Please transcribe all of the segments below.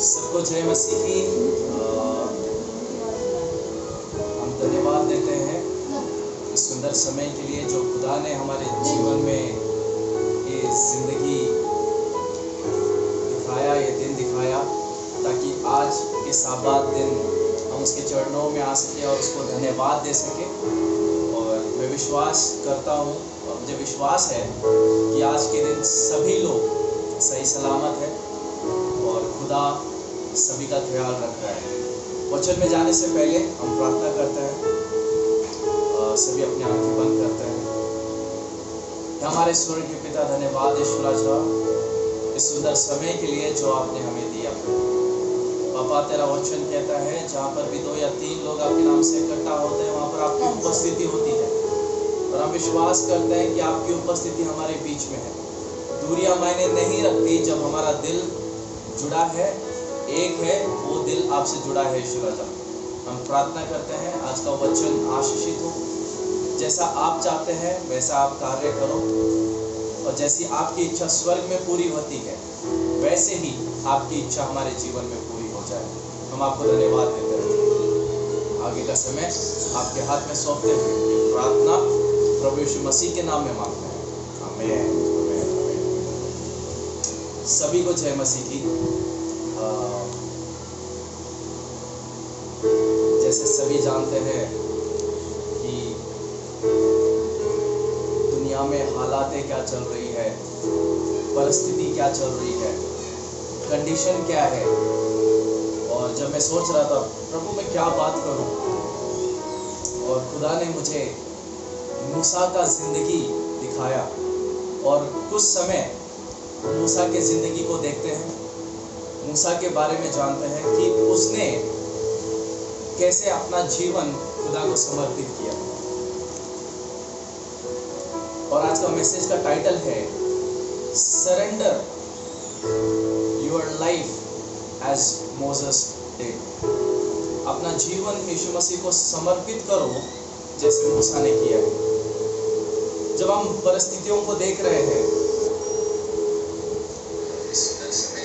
सबको जय मसीह की। हम धन्यवाद देते हैं इस सुंदर समय के लिए जो खुदा ने हमारे जीवन में ये जिंदगी दिखाया, ये दिन दिखाया, ताकि आज के साबात दिन हम उसके चरणों में आ सके और उसको धन्यवाद दे सके। और मैं विश्वास करता हूँ और मुझे विश्वास है कि आज के दिन सभी लोग सही सलामत है और खुदा सभी का ख्याल रख रहा है। वचन में जाने से पहले हम प्रार्थना करते हैं, सभी अपनी आंखें बंद करते हैं। हमारे स्वर्गीय पिता, धन्यवाद ईश्वर राजा इस सुंदर समय के लिए जो आपने हमें दिया। पापा, तेरा वचन कहता है जहाँ पर भी 2 या 3 लोग आपके नाम से इकट्ठा होते हैं वहाँ पर आपकी उपस्थिति होती है। और हम विश्वास करते हैं कि आपकी उपस्थिति हमारे बीच में है। दूरियां मायने नहीं रखती, जब हमारा दिल जुड़ा है, एक है, वो दिल आपसे जुड़ा है ईश्वर राजा। हम प्रार्थना करते हैं आज का वचन आशीषित हो, जैसा आप चाहते हैं वैसा आप कार्य करो, और जैसी आपकी इच्छा स्वर्ग में पूरी होती है वैसे ही आपकी इच्छा हमारे जीवन में पूरी हो जाए। हम आपको धन्यवाद देते हैं। आगे का समय आपके हाथ में सौंपते हुए प्रार्थना प्रभु यीशु मसीह के नाम में मांगते हैं, आमीन। सभी को जय मसीह की। जैसे सभी जानते हैं कि दुनिया में हालातें क्या चल रही है, परिस्थिति क्या चल रही है, कंडीशन क्या है। और जब मैं सोच रहा था प्रभु मैं क्या बात करूं, और खुदा ने मुझे मूसा का जिंदगी दिखाया। और कुछ समय मूसा के जिंदगी को देखते हैं, मूसा के बारे में जानते हैं कि उसने कैसे अपना जीवन खुदा को समर्पित किया। और आज का मैसेज का टाइटल है surrender your life as Moses did. अपना जीवन यीशु मसीह को समर्पित करो जैसे मूसा ने किया है। जब हम परिस्थितियों को देख रहे हैं,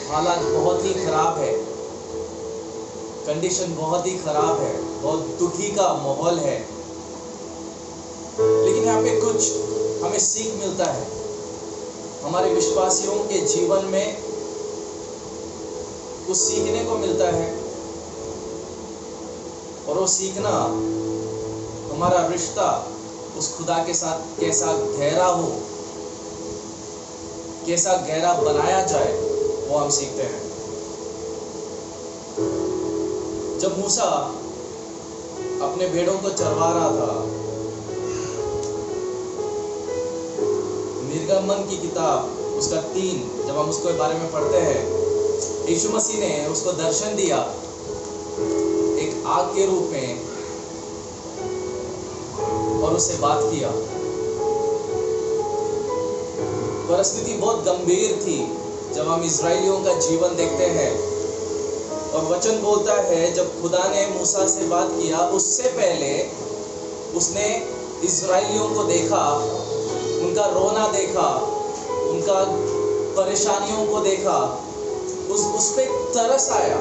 हालात बहुत ही खराब है, कंडीशन बहुत ही खराब है, बहुत दुखी का माहौल है, लेकिन यहाँ पे कुछ हमें सीख मिलता है। हमारे विश्वासियों के जीवन में कुछ सीखने को मिलता है, और वो सीखना हमारा रिश्ता उस खुदा के साथ कैसा गहरा हो, कैसा गहरा बनाया जाए, वो हम सीखते हैं। जब मूसा अपने भेड़ों को चरवा रहा था, निर्गमन की किताब उसका 3 जब हम उसके बारे में पढ़ते हैं, यीशु मसीह ने उसको दर्शन दिया एक आग के रूप में और उससे बात किया। परिस्थिति बहुत गंभीर थी जब हम इजराइलियों का जीवन देखते हैं। और वचन बोलता है जब खुदा ने मूसा से बात किया, उससे पहले उसने इजराइलियों को देखा, उनका रोना देखा, उनका परेशानियों को देखा, उस पे तरस आया।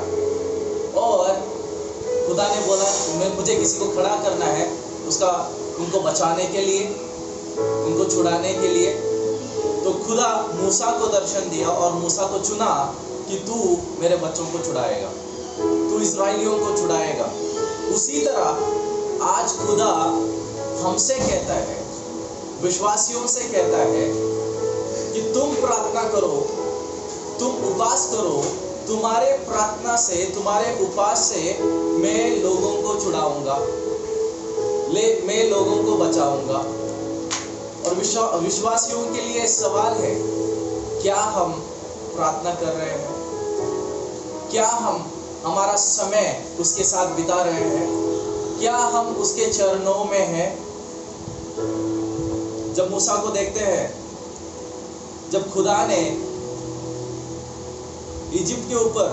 और खुदा ने बोला मुझे किसी को खड़ा करना है उनको बचाने के लिए, उनको छुड़ाने के लिए। तो खुदा मूसा को दर्शन दिया और मूसा को चुना कि तू मेरे बच्चों को छुड़ाएगा, तू इजराइलियों को छुड़ाएगा। उसी तरह आज खुदा हमसे कहता है, विश्वासियों से कहता है कि तुम प्रार्थना करो, तुम उपवास करो, तुम्हारे प्रार्थना से, तुम्हारे उपवास से मैं लोगों को छुड़ाऊंगा, मैं लोगों को बचाऊंगा। और विश्वासियों के लिए सवाल है, क्या हम प्रार्थना कर रहे हैं? क्या हम हमारा समय उसके साथ बिता रहे हैं? क्या हम उसके चरणों में हैं? जब मूसा को देखते हैं, जब खुदा ने इजिप्ट के ऊपर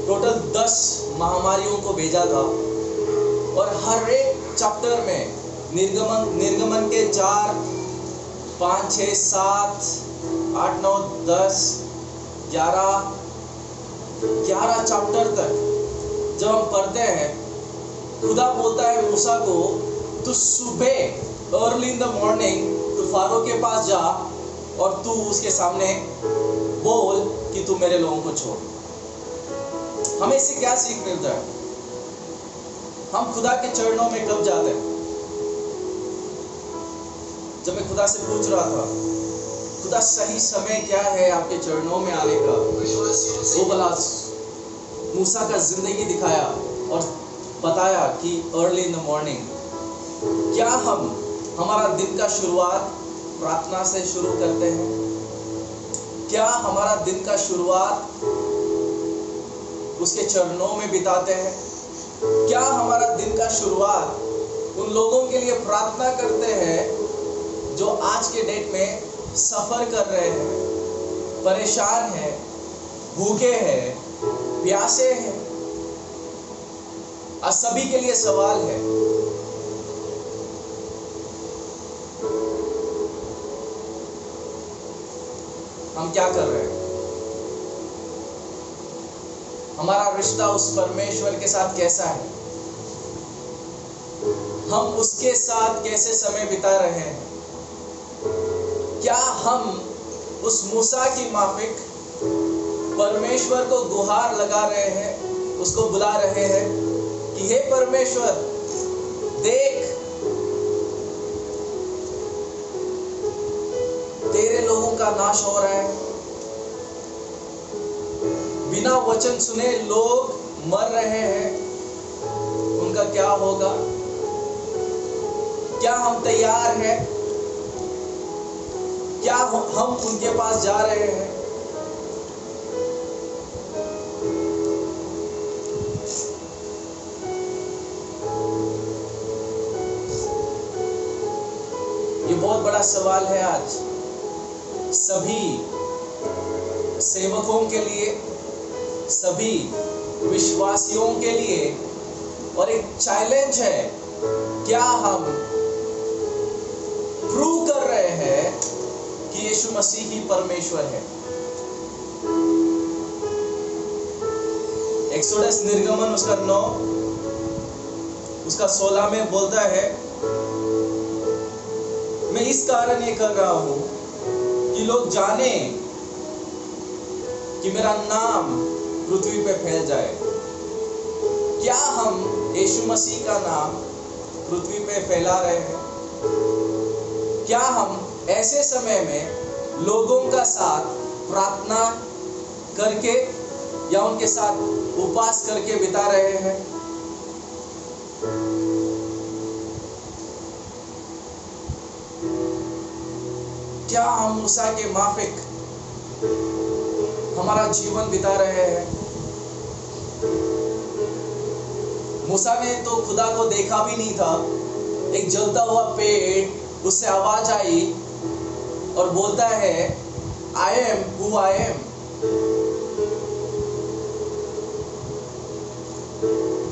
टोटल 10 महामारियों को भेजा था, और हर एक चैप्टर में निर्गमन के 4, 5, 6, 7, 8, 9, 10, 11 11 चैप्टर तक जब हम पढ़ते हैं, खुदा बोलता है मूसा को, तू सुबह अर्ली इन द मॉर्निंग तू फारो के पास जा और तू उसके सामने बोल कि तू मेरे लोगों को छोड़। हमें इससे क्या सीख मिलता है? हम खुदा के चरणों में कब जाते हैं? जब मैं खुदा से पूछ रहा था, खुदा सही समय क्या है आपके चरणों में आने का, वो भला मूसा का जिंदगी दिखाया और बताया कि अर्ली इन द मॉर्निंग। क्या हम हमारा दिन का शुरुआत प्रार्थना से शुरू करते हैं? क्या हमारा दिन का शुरुआत उसके चरणों में बिताते हैं? क्या हमारा दिन का शुरुआत उन लोगों के लिए प्रार्थना करते हैं जो आज के डेट में सफर कर रहे हैं, परेशान हैं, भूखे हैं, प्यासे हैं? आज सभी के लिए सवाल है, हम क्या कर रहे हैं? हमारा रिश्ता उस परमेश्वर के साथ कैसा है? हम उसके साथ कैसे समय बिता रहे हैं? क्या हम उस मूसा की माफिक परमेश्वर को गुहार लगा रहे हैं, उसको बुला रहे हैं कि हे परमेश्वर, देख तेरे लोगों का नाश हो रहा है, बिना वचन सुने लोग मर रहे हैं, उनका क्या होगा? क्या हम तैयार हैं? क्या हम उनके पास जा रहे हैं? ये बहुत बड़ा सवाल है आज सभी सेवकों के लिए, सभी विश्वासियों के लिए, और एक चैलेंज है, क्या हम प्रूव कर रहे हैं कि यीशु मसीह ही परमेश्वर है? एक्सोडस निर्गमन उसका 9 उसका 16 में बोलता है, मैं इस कारण ये कर रहा हूं कि लोग जाने कि मेरा नाम पृथ्वी पे फैल जाए। क्या हम यीशु मसीह का नाम पृथ्वी पे फैला रहे हैं? क्या हम ऐसे समय में लोगों का साथ प्रार्थना करके या उनके साथ उपवास करके बिता रहे हैं? क्या हम मूसा के माफिक हमारा जीवन बिता रहे हैं? मूसा ने तो खुदा को देखा भी नहीं था। एक जलता हुआ पेड़, उससे आवाज आई और बोलता है, I am who I am.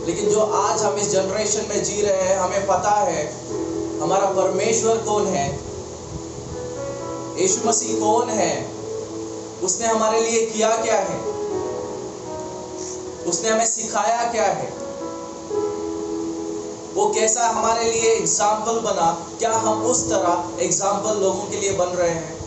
लेकिन जो आज हम इस जनरेशन में जी रहे हैं, हमें पता है हमारा परमेश्वर कौन है, यीशु मसीह कौन है, उसने हमारे लिए किया क्या है, उसने हमें सिखाया क्या है, वो कैसा हमारे लिए एग्जाम्पल बना। क्या हम उस तरह एग्जाम्पल लोगों के लिए बन रहे हैं?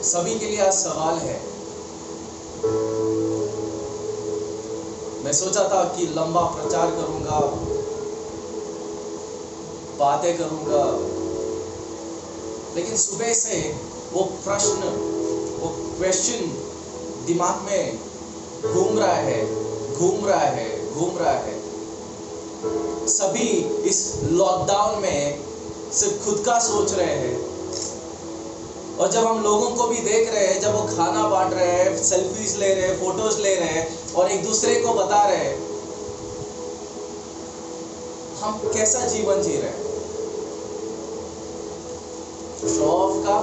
सभी के लिए आज सवाल है। मैं सोचा था कि लंबा प्रचार करूंगा, बातें करूंगा, लेकिन सुबह से वो प्रश्न, वो क्वेश्चन दिमाग में घूम रहा है, घूम रहा है, घूम रहा है। सभी इस लॉकडाउन में सिर्फ खुद का सोच रहे हैं, और जब हम लोगों को भी देख रहे हैं, जब वो खाना बांट रहे हैं, सेल्फीज ले रहे हैं, फोटोज ले रहे हैं और एक दूसरे को बता रहे हैं, हम कैसा जीवन जी रहे हैं? शो ऑफ का,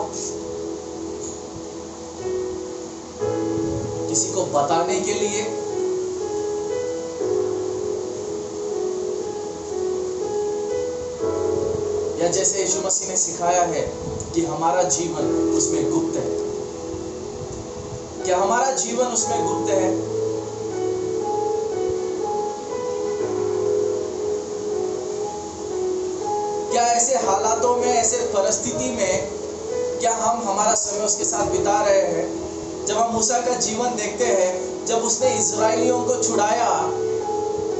किसी को बताने के लिए, या जैसे यीशु मसीह ने सिखाया है कि हमारा जीवन उसमें गुप्त है? क्या हमारा जीवन उसमें गुप्त है? क्या ऐसे हालातों में, ऐसे परिस्थिति में क्या हम हमारा समय उसके साथ बिता रहे हैं? जब हम मूसा का जीवन देखते हैं, जब उसने इस्राएलियों को छुड़ाया,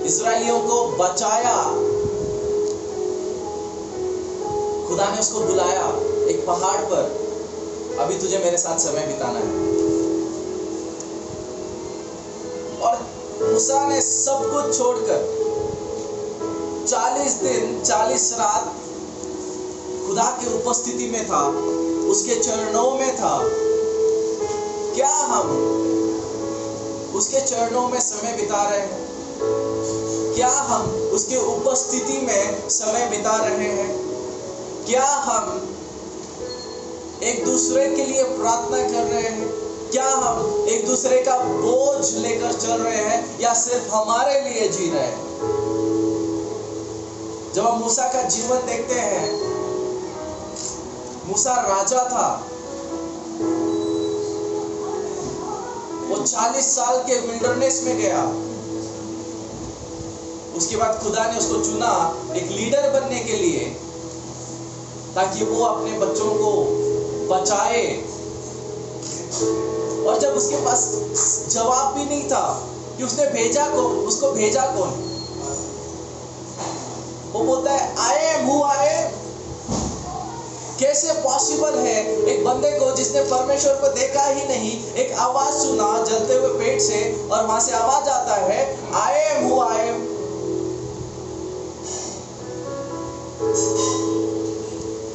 इस्राएलियों को बचाया, खुदा ने उसको बुलाया एक पहाड़ पर, अभी तुझे मेरे साथ समय बिताना है। और मूसा ने सब कुछ छोड़कर 40 दिन 40 रात खुदा की उपस्थिति में था, उसके चरणों में था। क्या हम उसके चरणों में समय बिता रहे हैं? क्या हम उसके उपस्थिति में समय बिता रहे हैं? क्या हम एक दूसरे के लिए प्रार्थना कर रहे हैं? क्या हम एक दूसरे का बोझ लेकर चल रहे हैं, या सिर्फ हमारे लिए जी रहे हैं? जब हम मूसा का जीवन देखते हैं, मूसा राजा था, वो 40 साल के विल्डरनेस में गया। उसके बाद खुदा ने उसको चुना एक लीडर बनने के लिए, ताकि वो अपने बच्चों को बचाए। और जब उसके पास जवाब भी नहीं था कि उसने भेजा कौन, उसको भेजा कौन, वो बोलता है I am who I am. कैसे पॉसिबल है एक बंदे को जिसने परमेश्वर को देखा ही नहीं, एक आवाज सुना जलते हुए पेट से, और वहां से आवाज आता है I am who I am.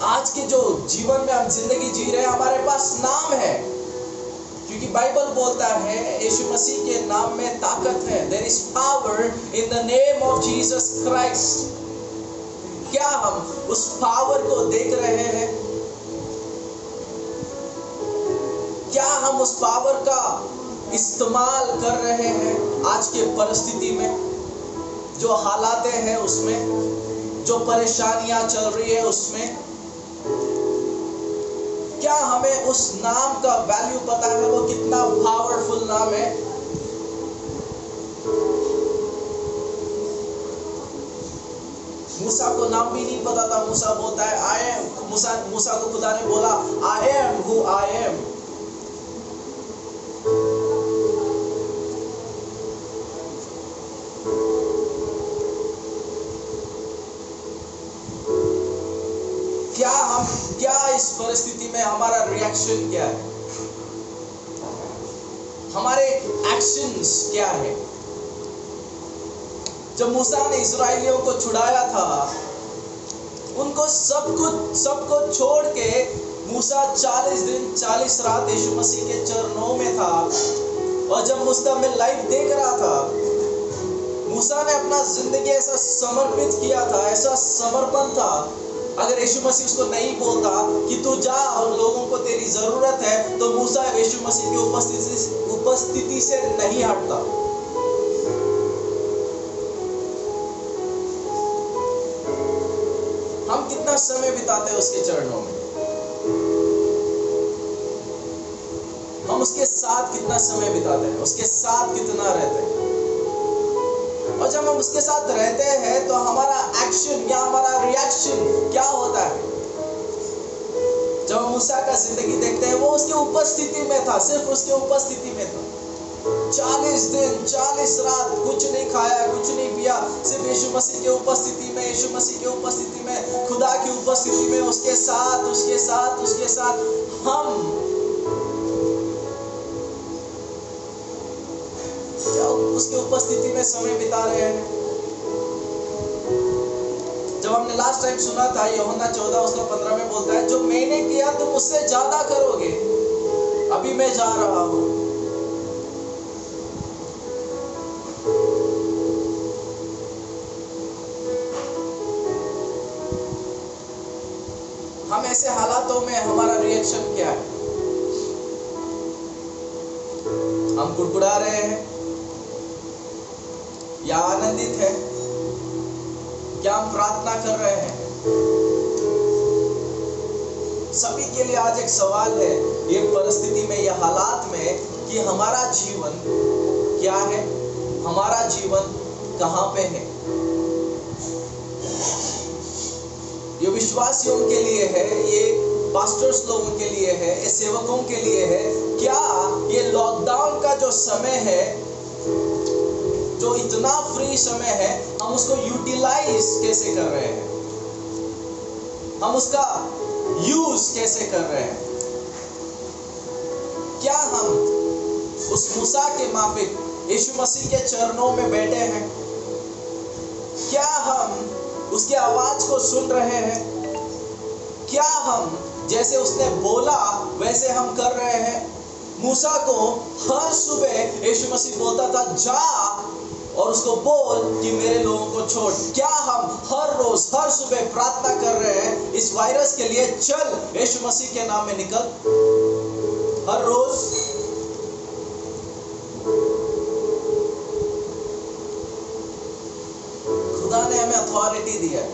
आज के जो जीवन में हम जिंदगी जी रहे हैं, हमारे पास नाम है, क्योंकि बाइबल बोलता है यीशु मसीह के नाम में ताकत है। There is power in the name of Jesus Christ. क्या हम उस पावर को देख रहे हैं? क्या हम उस पावर का इस्तेमाल कर रहे हैं आज के परिस्थिति में, जो हालातें हैं उसमें, जो परेशानियां चल रही है उसमें? क्या हमें उस नाम का वैल्यू पता है, वो कितना पावरफुल नाम है? मूसा को नाम भी नहीं पता था। मूसा बोलता है आई एम। मूसा को खुदा ने बोला I am who I am. क्या इस परिस्थिति में हमारा रिएक्शन क्या है? हमारे एक्शंस क्या है? जब मूसा ने इस्राएलियों को छुड़ाया था, उनको सब कुछ छोड़ के मूसा 40 दिन 40 रात यीशु मसीह के चरणों में था। और जब मूसा में लाइफ देख रहा था, मूसा ने अपना जिंदगी ऐसा समर्पित किया था, ऐसा समर्पण था। अगर यीशु मसीह उसको नहीं बोलता कि तू जा और लोगों को तेरी जरूरत है, तो मूसा यीशु मसीह की उपस्थिति से नहीं हटता। हम कितना समय बिताते हैं उसके चरणों में? हम उसके साथ कितना समय बिताते हैं? उसके साथ कितना रहते हैं? और जब हम उसके साथ रहते हैं, तो हमारा एक्शन या हमारा रिएक्शन क्या होता है? जब हम मूसा का जिंदगी देखते हैं, वो उसकी उपस्थिति में था, सिर्फ उसकी उपस्थिति में था। 40 दिन 40 रात कुछ नहीं खाया, कुछ नहीं पिया, सिर्फ यीशु मसीह की उपस्थिति में, यीशु मसीह की उपस्थिति में, खुदा की उपस्थिति में, उसके साथ हम क्या उसकी उपस्थिति में समय बिता रहे हैं? जब हमने लास्ट टाइम सुना था, यूहन्ना 14:15 में बोलता है, जो मैंने किया तुम उससे ज्यादा करोगे, अभी मैं जा रहा हूं। हम ऐसे हालातों में हमारा रिएक्शन क्या है? हम कुड़कुड़ा रहे हैं या आनंदित है? क्या हम प्रार्थना कर रहे हैं? सभी के लिए आज एक सवाल है, ये परिस्थिति में, ये हालात में, कि हमारा जीवन क्या है? हमारा जीवन कहां पे है? ये विश्वासियों के लिए है, ये पास्टर्स लोगों के लिए है, ये सेवकों के लिए है। क्या ये लॉकडाउन का जो समय है, जो इतना फ्री समय है, हम उसको यूटिलाइज कैसे कर रहे हैं? हम उसका यूज कैसे कर रहे हैं? क्या हम उस मूसा के माफिक यीशु मसीह के चरणों में बैठे हैं? क्या हम उसकी आवाज को सुन रहे हैं? क्या हम जैसे उसने बोला वैसे हम कर रहे हैं? मूसा को हर सुबह यीशु मसीह बोलता था, जा और उसको बोल कि मेरे लोगों को छोड़। क्या हम हर रोज हर सुबह प्रार्थना कर रहे हैं इस वायरस के लिए, चल यीशु मसीह के नाम में निकल? हर रोज खुदा ने हमें अथॉरिटी दिया है,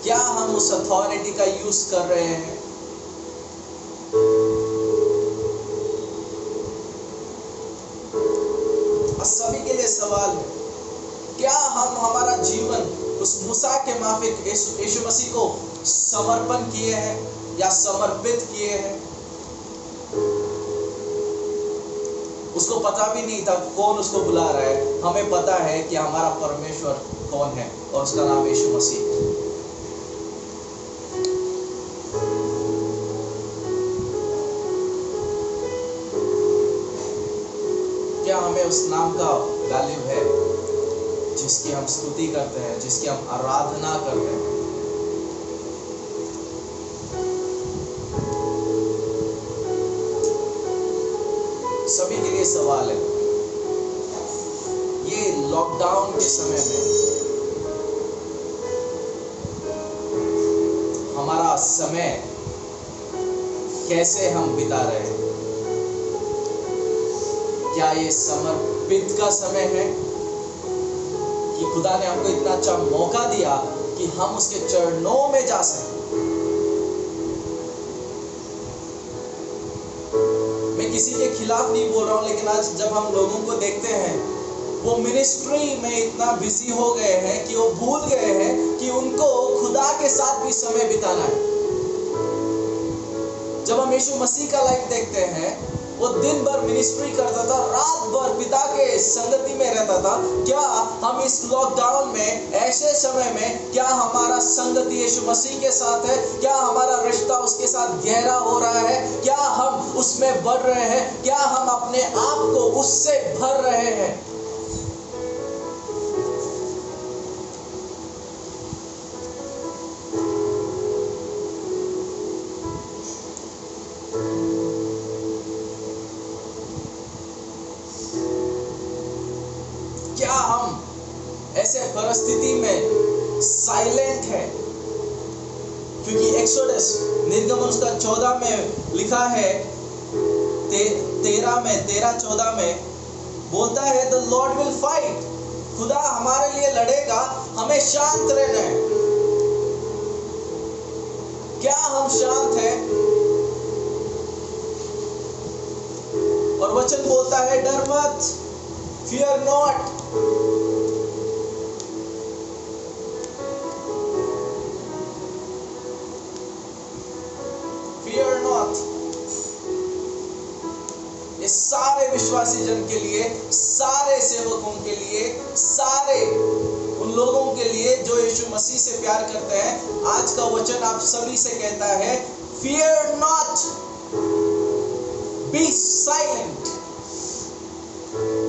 क्या हम उस अथॉरिटी का यूज कर रहे हैं? सभी के लिए सवाल है, क्या हम हमारा जीवन उस मूसा के माफिक यीशु मसीह को समर्पण किए हैं या समर्पित किए हैं? उसको पता भी नहीं था कौन उसको बुला रहा है। हमें पता है कि हमारा परमेश्वर कौन है और उसका नाम यीशु मसीह है। क्या हमें उस नाम का वैल्यू है जिसकी हम स्तुति करते हैं, जिसकी हम आराधना करते हैं? सभी के लिए सवाल है, ये लॉकडाउन के समय में हमारा समय कैसे हम बिता रहे हैं? क्या ये समर्पित का समय है कि खुदा ने हमको इतना अच्छा मौका दिया कि हम उसके चरणों में जा सकें? मैं किसी के खिलाफ नहीं बोल रहा हूं, लेकिन आज जब हम लोगों को देखते हैं, वो मिनिस्ट्री में इतना बिजी हो गए हैं कि वो भूल गए हैं कि उनको खुदा के साथ भी समय बिताना है। जब हम यीशु मसीह का लाइफ देखते हैं, वो दिन भर मिनिस्ट्री करता था, रात भर पिता के संगति में रहता था। क्या हम इस लॉकडाउन में, ऐसे समय में, क्या हमारा संगति यीशु मसीह के साथ है? क्या हमारा रिश्ता उसके साथ गहरा हो रहा है? क्या हम उसमें बढ़ रहे हैं? क्या हम अपने आप को उससे भर रहे हैं? क्या हम ऐसे परिस्थिति में साइलेंट है? क्योंकि एक्सोडस निर्गमन उसका 14 में लिखा है, 13-14 में बोलता है, द लॉर्ड विल फाइट। खुदा हमारे लिए लड़ेगा, हमें शांत रहना है। क्या हम शांत हैं? और वचन बोलता है, डर मत, fear not। fear not। ये सारे विश्वासी जन के लिए, सारे सेवकों के लिए, सारे उन लोगों के लिए जो यीशु मसीह से प्यार करते हैं, आज का वचन आप सभी से कहता है, fear not, be silent।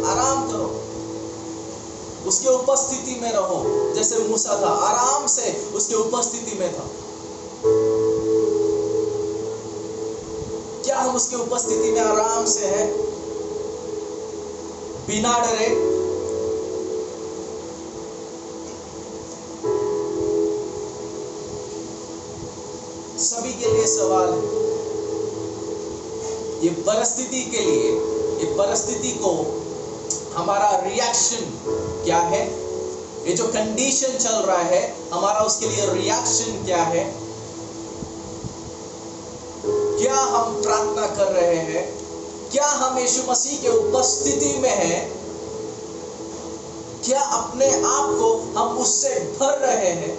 आराम करो, उसकी उपस्थिति में रहो। जैसे मूसा था, आराम से उसकी उपस्थिति में था। क्या हम उसकी उपस्थिति में आराम से हैं, बिना डरे? सभी के लिए सवाल है। ये परिस्थिति के लिए कि परिस्थिति को हमारा रिएक्शन क्या है, ये जो कंडीशन चल रहा है हमारा उसके लिए रिएक्शन क्या है, क्या हम प्रार्थना कर रहे हैं, क्या हम यीशु मसीह के उपस्थिति में हैं, क्या अपने आप को हम उससे भर रहे हैं,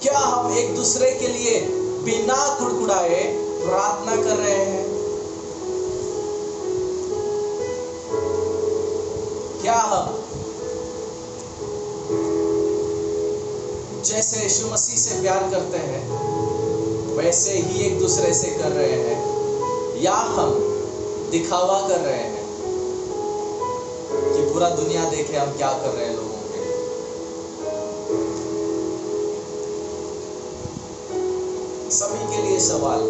क्या हम एक दूसरे के लिए बिना कुड़कुड़ाए प्रार्थना कर रहे हैं, क्या हम जैसे यीशु मसीह से प्यार करते हैं वैसे ही एक दूसरे से कर रहे हैं, या हम दिखावा कर रहे हैं कि पूरा दुनिया देखे हम क्या कर रहे हैं लोगों के लिए। सभी के लिए सवाल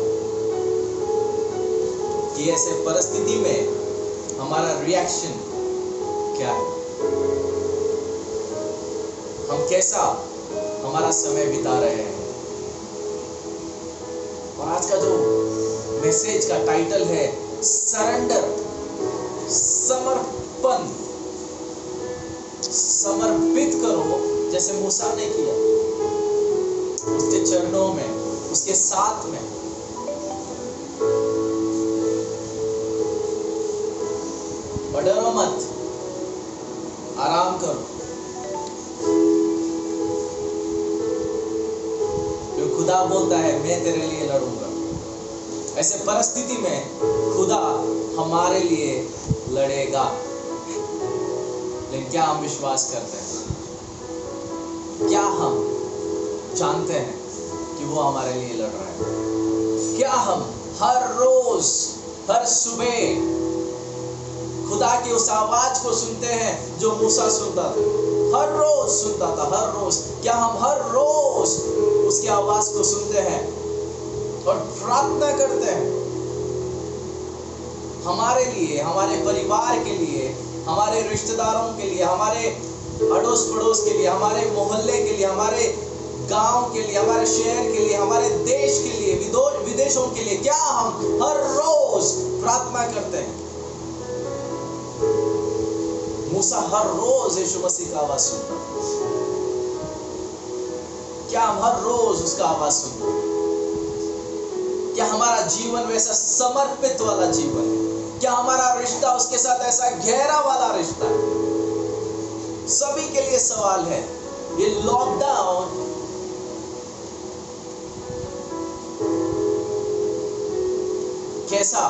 कि ऐसे परिस्थिति में हमारा रिएक्शन क्या है, हम कैसा हमारा समय बिता रहे हैं। और आज का जो मैसेज का टाइटल है सरेंडर, समर्पण, समर्पित करो जैसे मूसा ने किया उसके चरणों में, उसके साथ में। और डरो मत, आराम करो, जो खुदा बोलता है मैं तेरे लिए लड़ूंगा। ऐसे परिस्थिति में खुदा हमारे लिए लड़ेगा। लेकिन क्या हम विश्वास करते हैं? क्या हम जानते हैं कि वो हमारे लिए लड़ रहा है? क्या हम हर रोज, हर सुबह खुदा की उस आवाज को सुनते हैं जो मूसा सुनता था, हर रोज सुनता था, हर रोज? क्या हम हर रोज उसकी आवाज को सुनते हैं और प्रार्थना करते हैं हमारे लिए, हमारे परिवार के लिए, हमारे रिश्तेदारों के लिए, हमारे अड़ोस पड़ोस के लिए, हमारे मोहल्ले के लिए, हमारे गांव के लिए, हमारे शहर के लिए, हमारे देश के लिए, विदेशों के लिए? क्या हम हर रोज प्रार्थना करते हैं? मूसा हर रोज यीशु मसीह का आवाज सुनता था। क्या हम हर रोज उसका आवाज सुनते हैं? क्या हमारा जीवन वैसा समर्पित वाला जीवन है? क्या हमारा रिश्ता उसके साथ ऐसा गहरा वाला रिश्ता है? सभी के लिए सवाल है। ये लॉकडाउन कैसा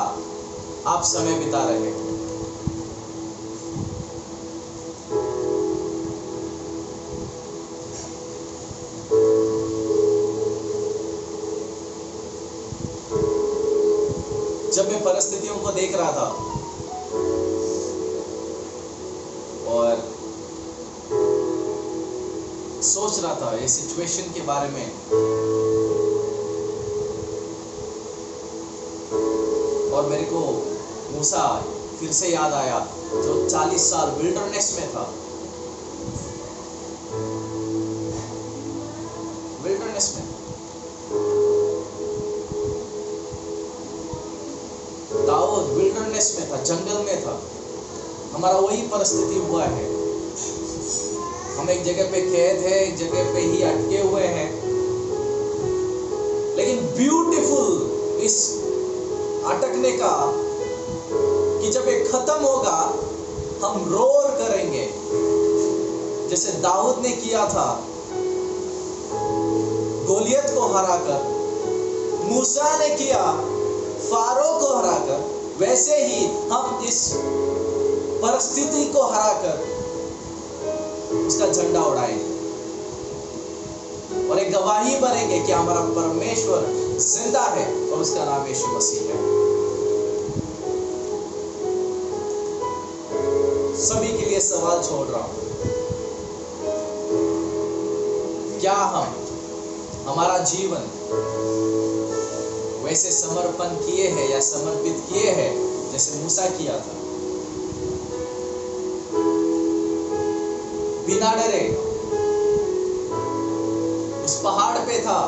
आप समय बिता रहे हैं? जब मैं परिस्थितियों को देख रहा था और सोच रहा था इस सिचुएशन के बारे में, और मेरे को मूसा फिर से याद आया जो 40 साल विल्डरनेस में था। विल्डरनेस में दाऊद विल्डरनेस में था, जंगल में था। हमारा वही परिस्थिति हुआ है। हम एक जगह पे कैद है, एक जगह पे ही अटके हुए हैं। लेकिन ब्यूटीफुल इस अटकने का कि जब ये खत्म होगा हम रोर करेंगे जैसे दाऊद ने किया था गोलियत को हराकर, मूसा ने किया फारो को हराकर। वैसे ही हम इस परिस्थिति को हराकर उसका झंडा उड़ाएंगे और एक गवाही बनेंगे कि हमारा परमेश्वर जिंदा है और उसका नाम यीशु मसीह है। सभी के लिए सवाल छोड़ रहा हूं, क्या हमारा जीवन वैसे समर्पण किए हैं या समर्पित किए हैं जैसे मूसा किया था? बिना डरे उस पहाड़ पे था,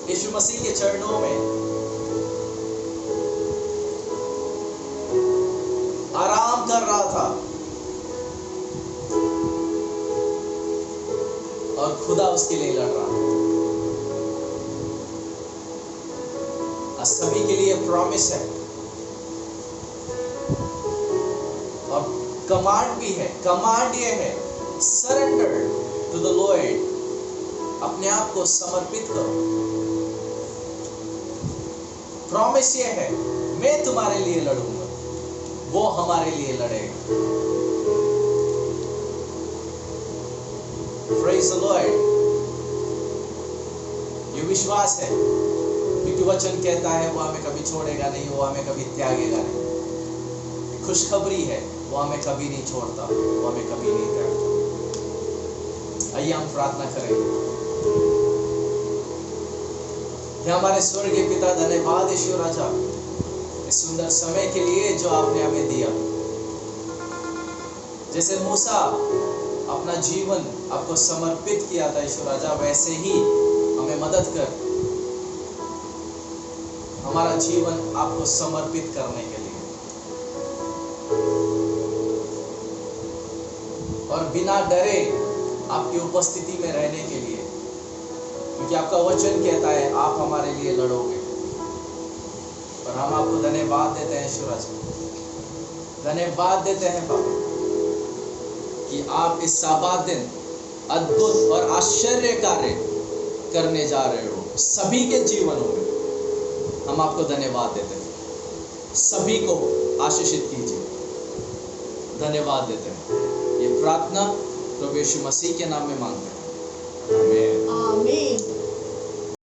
यीशु मसीह के चरणों में। और खुदा उसके लिए लड़ रहा है। और सभी के लिए प्रॉमिस है और कमांड भी है। कमांड ये है, सरेंडर टू द लॉर्ड, अपने आप को समर्पित करो। प्रॉमिस ये है, मैं तुम्हारे लिए लड़ूंगा, वो हमारे लिए लड़ेगा। Praise the Lord. ये विश्वास है क्योंकि वचन कहता है वो हमें कभी छोड़ेगा नहीं, वो हमें कभी त्यागेगा नहीं। खुशखबरी है, वो हमें कभी नहीं छोड़ता, वो हमें कभी नहीं त्यागता। आइए हम प्रार्थना करेंगे। हे हमारे स्वर्गीय पिता, धन्यवाद ईश्वर राजा इस सुंदर समय के लिए जो आपने हमें दिया। जैसे मूसा अपना जीवन आपको समर्पित किया था ईश्वर राजा, वैसे ही हमें मदद कर हमारा जीवन आपको समर्पित करने के लिए, और बिना डरे आपकी उपस्थिति में रहने के लिए, क्योंकि आपका वचन कहता है आप हमारे लिए लड़ोगे। और हम आपको धन्यवाद देते हैं ईश्वर राजा, धन्यवाद देते हैं बाबा कि आप इस साबात दिन अद्भुत और आश्चर्य कार्य करने जा रहे हो सभी के जीवनों में। हम आपको धन्यवाद देते हैं। सभी को आशीषित कीजिए। धन्यवाद देते हैं। ये प्रार्थना प्रभु यीशु मसीह के नाम में मांगते हैं। आमीन। आमीन।